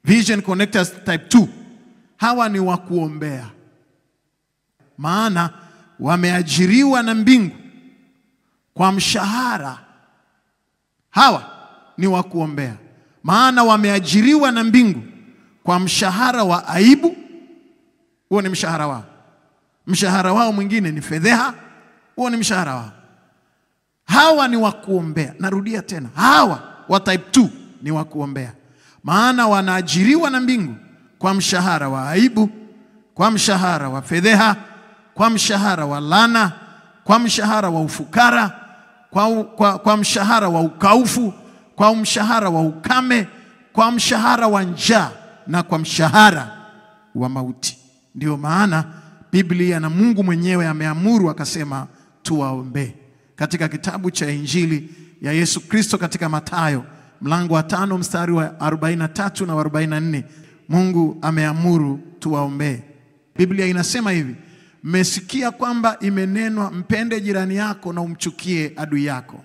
Vision Connectors type 2. Hawa ni wa kuombea. Maana wameajiriwa na mbingu kwa mshahara. Hawa ni wa kuombea. Maana wameajiriwa na mbingu kwa mshahara wa aibu. Huo ni mshahara wao. Mshahara wao mwingine ni fedheha. Huo ni mshahara wao. Hawa ni wa kuombea. Narudia tena. Hawa wa type 2 ni wa kuombea. Maana wanaajiriwa na mbingu kwa mshahara wa aibu, kwa mshahara wa fedheha, kwa mshahara wa laana, kwa mshahara wa ufukara, kwa mshahara wa ukaufu, kwa mshahara wa ukame, kwa mshahara wa njaa na kwa mshahara wa mauti. Ndio maana Biblia na Mungu mwenyewe ameamuru akasema tuwaombe. Katika kitabu cha Injili ya Yesu Kristo katika Mathayo mlango wa 5 mstari wa 43 na 44, Mungu ameamuru tuwaombe. Biblia inasema hivi: mmesikia kwamba imenenwa, mpende jirani yako na umchukie adui yako.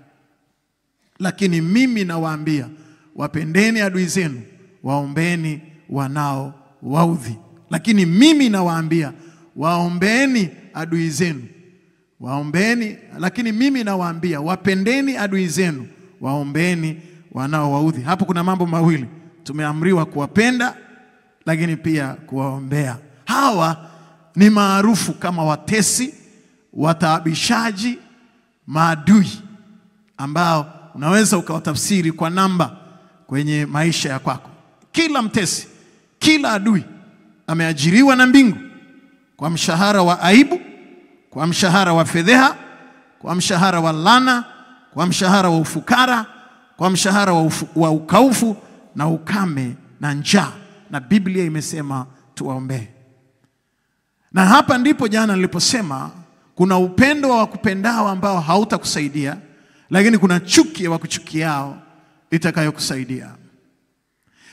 Lakini mimi nawaambia, wapendeni adui zenu, waombeni wanao waudhi. Lakini mimi nawaambia, waombeni adui zenu. Lakini mimi nawaambia, wapendeni adui zenu, waombeni wanao waudhi. Hapo kuna mambo mawili. Tumeamriwa kuwapenda, lakini pia kuwaombea. Hawa ni maarufu kama watesi, wataabishaji, maadui, ambao unaweza ukawatafsiri kwa namba kwenye maisha ya kwako. Kila mtesi, kila adui ameajiriwa na mbingu kwa mshahara wa aibu, kwa mshahara wa fedheha, kwa mshahara wa laana, kwa mshahara wa ufukara, kwa mshahara wa ukaufu na ukame na njaa. Na Biblia imesema tuwaombee. Na hapa ndipo jana niliposema kuna upendo wa kupendao ambao hautakusaidia, lakini kuna chuki ya wakuchukiao itakayokusaidia.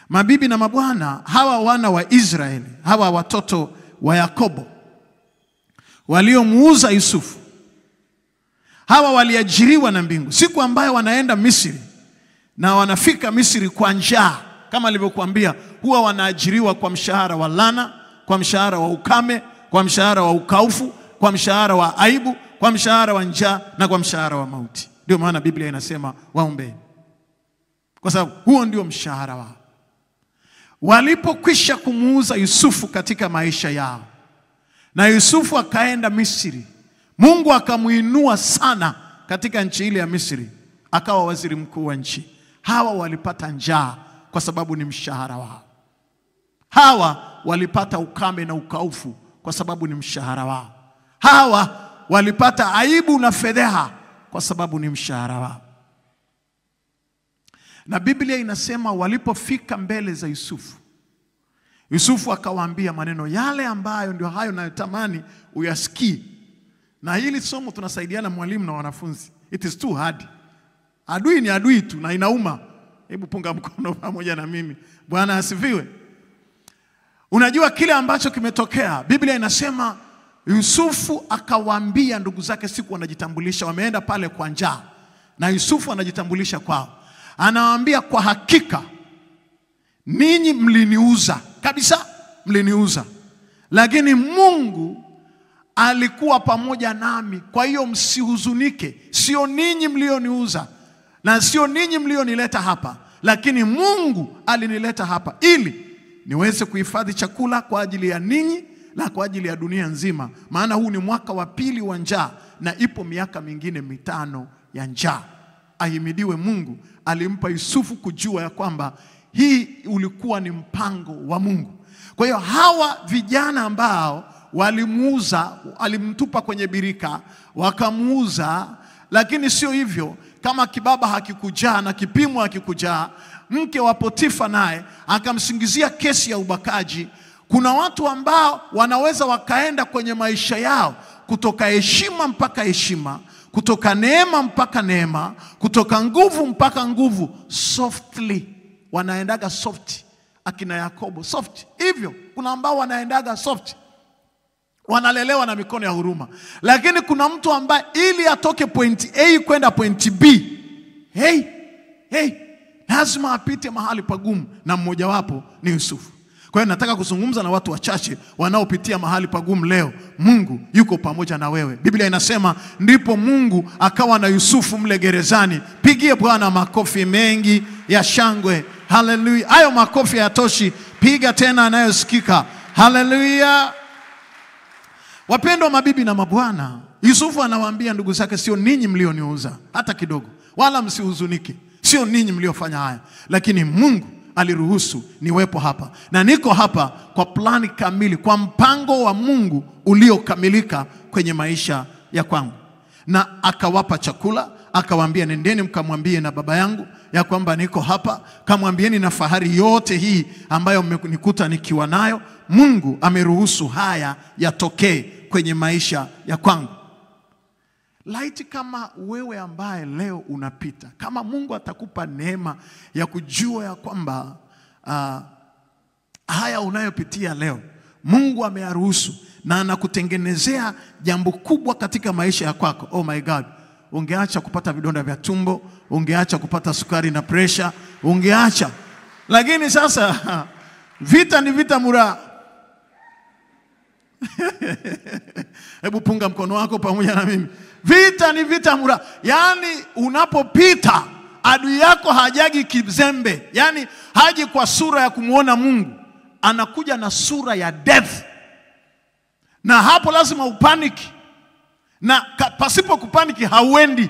Mabibi na mabwana, hawa wana wa Israeli, hawa watoto wa Yakobo waliomuuza Yusufu, hawa waliajiriwa na mbingu. Siku ambayo wanaenda Misri na wanafika Misri kwa njaa, kama nilivyokuambia, huwa wanaajiriwa kwa mshahara wa laana, kwa mshahara wa ukame, kwa mshahara wa ukaufu, kwa mshahara wa aibu, kwa mshahara wa njaa na kwa mshahara wa mauti. Ndio maana Biblia inasema waombeni, kwa sababu huo ndio mshahara wao. Walipokwisha kumuuza Yusufu katika maisha yao, na Yusufu akaenda Misri, Mungu akamuinua sana katika nchi ile ya Misri, akawa waziri mkuu wa nchi. Hawa walipata njaa kwa sababu ni mshahara wao. Hawa walipata ukame na ukaufu kwa sababu ni mshahara wao. Hawa walipata aibu na fedheha kwa sababu ni mshahara wao. Na Biblia inasema walipofika mbele za Yusufu, Yusufu akawaambia maneno yale ambayo ndio hayo nayotamani uyasikie. Na hili somo tunasaidiana mwalimu na wanafunzi. It is too hard. Adui ni adui tu na inauma. Hebu punga mkono pamoja na mimi. Bwana asifiwe. Unajua kile ambacho kimetokea. Biblia inasema Yusufu akawaambia ndugu zake siku wanajitambulisha, wameenda pale kwa njaa, na Yusufu anajitambulisha kwao. Anawaambia, kwa hakika ninyi mliniuza, kabisa mliniuza, lakini Mungu alikuwa pamoja nami. Kwa hiyo msihuzunike. Sio ninyi mlioniuza na sio ninyi mlionileta hapa, lakini Mungu alinileta hapa ili niweze kuhifadhi chakula kwa ajili ya ninyi na kwa ajili ya dunia nzima. Maana huu ni mwaka wa pili wa njaa na ipo miaka mingine 5 ya njaa. Ahimidiwe Mungu, alimpa Yusufu kujua ya kwamba hii ulikuwa ni mpango wa Mungu. Kwa hiyo hawa vijana ambao walimuuza, alimtupa kwenye birika, wakamuuza, lakini sio hivyo. Kama kibaba hakikujaa na kipimo hakikujaa, mke wa Potifa naye akamsingizia kesi ya ubakaji. Kuna watu ambao wanaweza wakaenda kwenye maisha yao kutoka heshima mpaka heshima, kutoka neema mpaka neema, kutoka nguvu mpaka nguvu, softly. Wanaendaga soft, akina Yakobo soft. Hivyo kuna ambao wanaendaga soft, wanalelewa na mikono ya huruma. Lakini kuna mtu ambaye ili atoke point A kwenda point B, lazima apite mahali pagumu, na mmoja wapo ni Yusufu. Kwa hiyo nataka kuzungumza na watu wachache wanaopitia mahali pagumu leo. Mungu yuko pamoja na wewe. Biblia inasema ndipo Mungu akawa na Yusufu mle gerezani. Pigie Bwana makofi mengi ya shangwe. Haleluya. Hayo makofi hayatoshi, piga tena anayosikika. Haleluya. Wapendwa mabibi na mabwana, Yusufu anawaambia ndugu zake, sio ninyi mlioniuza hata kidogo, wala msihuzunike. Sio ninyi mliofanya haya, lakini Mungu aliruhusu niwepo hapa, na niko hapa kwa plani kamili, kwa mpango wa Mungu uliokamilika kwenye maisha ya kwangu. Na akawapa chakula, akawaambia nendeni mkamwambie na baba yangu ya kwamba niko hapa, kamwambieni na fahari yote hii ambayo mmenikuta nikiwa nayo, Mungu ameruhusu haya yatokee kwenye maisha ya kwangu. Laiti kama wewe ambaye leo unapita, kama Mungu atakupa neema ya kujua ya kwamba haya unayopitia leo Mungu ameyaruhusu na anakutengenezea jambo kubwa katika maisha ya kwako. Oh my God, ungeacha kupata vidonda vya tumbo, ungeacha kupata sukari na pressure, ungeacha. Lakini sasa vita ni vita mura. Hebu punga mkono wako pamoja na mimi. Vita ni vita mura. Yani unapopita, adui yako hajagi kizembe. Yani haji kwa sura ya kumuona Mungu, anakuja na sura ya death. Na hapo lazima upaniki, na pasipo kupaniki hauendi.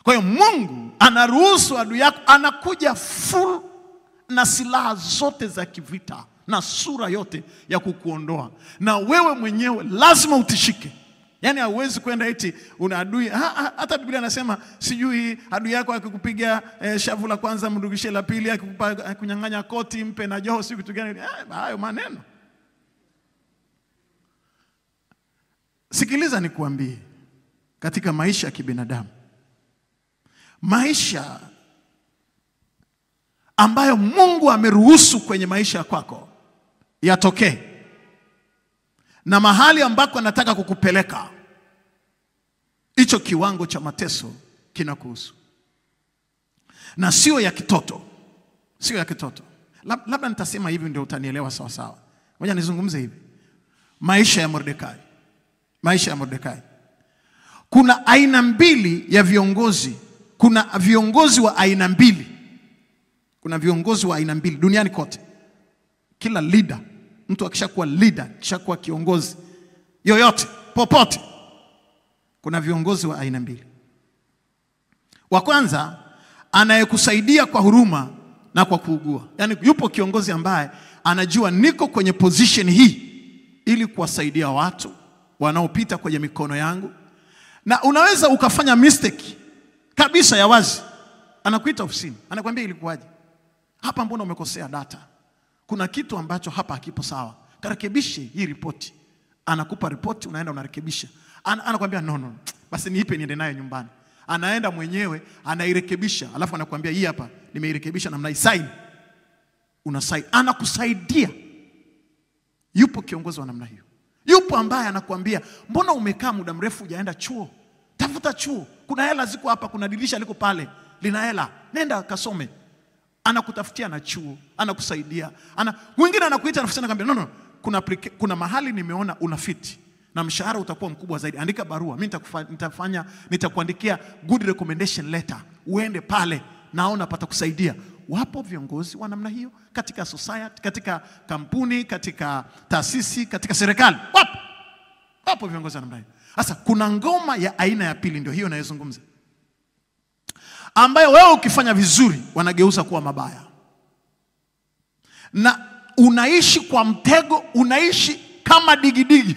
Kwa hiyo Mungu anaruhusu adui yako, anakuja full na silaha zote za kivita na sura yote ya kukuondoa, na wewe mwenyewe lazima utishike. Yani hauwezi kwenda eti una adui. Hata Biblia inasema sijui adui yako akikupiga shavu la kwanza mrudishie la pili, akunyang'anya koti mpe na joho, siku kitu gani? Hayo maneno. Sikiliza nikuambie, katika maisha ya kibinadamu, maisha ambayo Mungu ameruhusu kwenye maisha kwako yatokee, na mahali ambako anataka kukupeleka, hicho kiwango cha mateso kinakuhusu, na sio ya kitoto. Sio ya kitoto. Labda nitasema hivi ndio utanielewa sawa sawa. Ngoja nizungumze hivi. Maisha ya Mordekai. Maisha ya Mordekai. Kuna aina mbili ya viongozi. Kuna viongozi wa aina mbili. Kuna viongozi wa aina mbili duniani kote. Kila leader, mtu akishakuwa leader, akishakuwa kiongozi yoyote popote, kuna viongozi wa aina mbili. Wa kwanza, anayekusaidia kwa huruma na kwa kuugua. Yani yupo kiongozi ambaye anajua niko kwenye position hii ili kuwasaidia watu wanaopita kwenye mikono yangu. Na unaweza ukafanya mistake kabisa ya wazi, anakuita ofisini, anakuambia ilikuwaje? Hapa mbona umekosea data? Kuna kitu ambacho hapa hakipo sawa. Karekebishe hii ripoti. Anakupa ripoti, unaenda unarekebisha. Anakuambia no. Basi niipe niende nayo nyumbani. Anaenda mwenyewe, anairekebisha, alafu anakuambia hii hapa nimeirekebisha namna hii, sign. Una sign. Anakusaidia. Yupo kiongozi wa namna hiyo. Yupo ambaye anakuambia, mbona umekaa muda mrefu hujaenda chuo? Tafuta chuo. Kuna hela ziko hapa, kuna dirisha liko pale, lina hela. Nenda kasome. Anakutafutia na chuo, anakusaidia. Mwingine anakuita na anakuambia no. Kuna mahali nimeona unafiti na mshahara utakuwa mkubwa zaidi. Andika barua, mimi nitakuandikia good recommendation letter. Uende pale, naona patakusaidia. Wapo viongozi wa namna hiyo katika society, katika kampuni, katika taasisi, katika serikali. Wapo viongozi wa namna hiyo. Sasa kuna ngoma ya aina ya pili, ndio hiyo nayozungumza, ambayo wewe ukifanya vizuri wanageuza kuwa mabaya. Na unaishi kwa mtego, unaishi kama digidigi.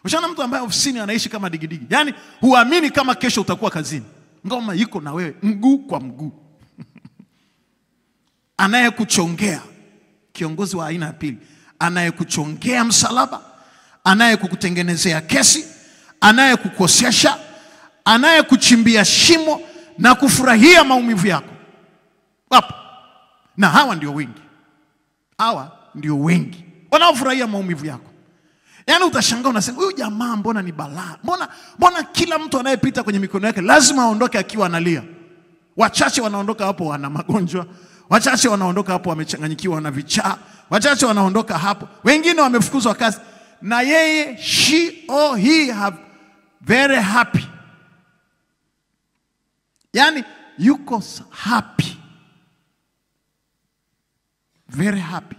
Ushaona mtu ambaye ofisini anaishi kama digidigi. Yani huamini kama kesho utakuwa kazini. Ngoma iko na wewe mguu kwa mguu. Anayekuchongea, kiongozi wa aina ya pili, anayekuchongea msalaba, anayekukutengenezea kesi, anayekukosesha, anayekuchimbia shimo na kufurahia maumivu yako. Wapo. Na hawa ndio wengi. Hawa ndio wengi wanaofurahia maumivu yako. Yani utashangaa unasema, huyu jamaa mbona ni balaa? Mbona kila mtu anayepita kwenye mikono yake lazima aondoke akiwa analia? Wachache wanaondoka hapo wana magonjwa, wachache wanaondoka hapo wamechanganyikiwa na vichaa, wachache wanaondoka hapo, wengine wamefukuzwa kazi, na yeye she or he have very happy. Yani yuko happy, very happy,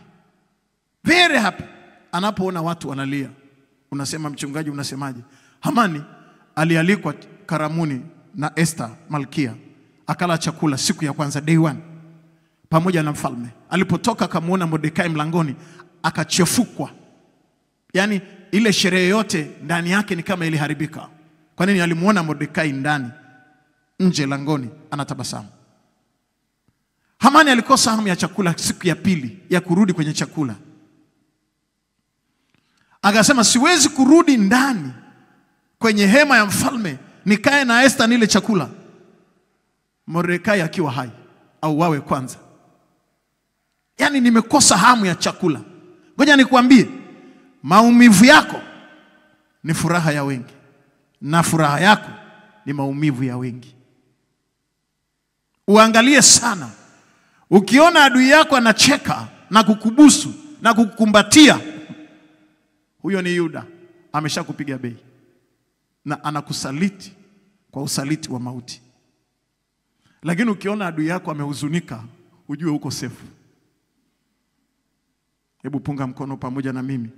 very happy. Anapoona watu wanalia, unasema mchungaji, unasemaje? Hamani alialikwa karamuni na Esther Malkia, akala chakula siku ya kwanza, day 1, pamoja na mfalme. Alipotoka akamuona Mordekai mlangoni, akachefukwa. Yani ile sherehe yote ndani yake ni kama iliharibika. Kwa nini? Alimuona Mordekai ndani, nje langoni anatabasamu. Hamani alikosa hamu ya chakula siku ya pili ya kurudi kwenye chakula. Akasema siwezi kurudi ndani kwenye hema ya mfalme nikae na Esther nile chakula, Mordekai akiwa hai au wawe kwanza. Yani nimekosa hamu ya chakula. Ngoja nikwambie, maumivu yako ni furaha ya wengi, na furaha yako ni maumivu ya wengi. Uangalie sana. Ukiona adui yako anacheka na kukubusu na kukukumbatia, huyo ni Yuda, ameshakupiga bei na anakusaliti kwa usaliti wa mauti. Lakini ukiona adui yako amehuzunika, ujue uko safe. Hebu punga mkono pamoja na mimi.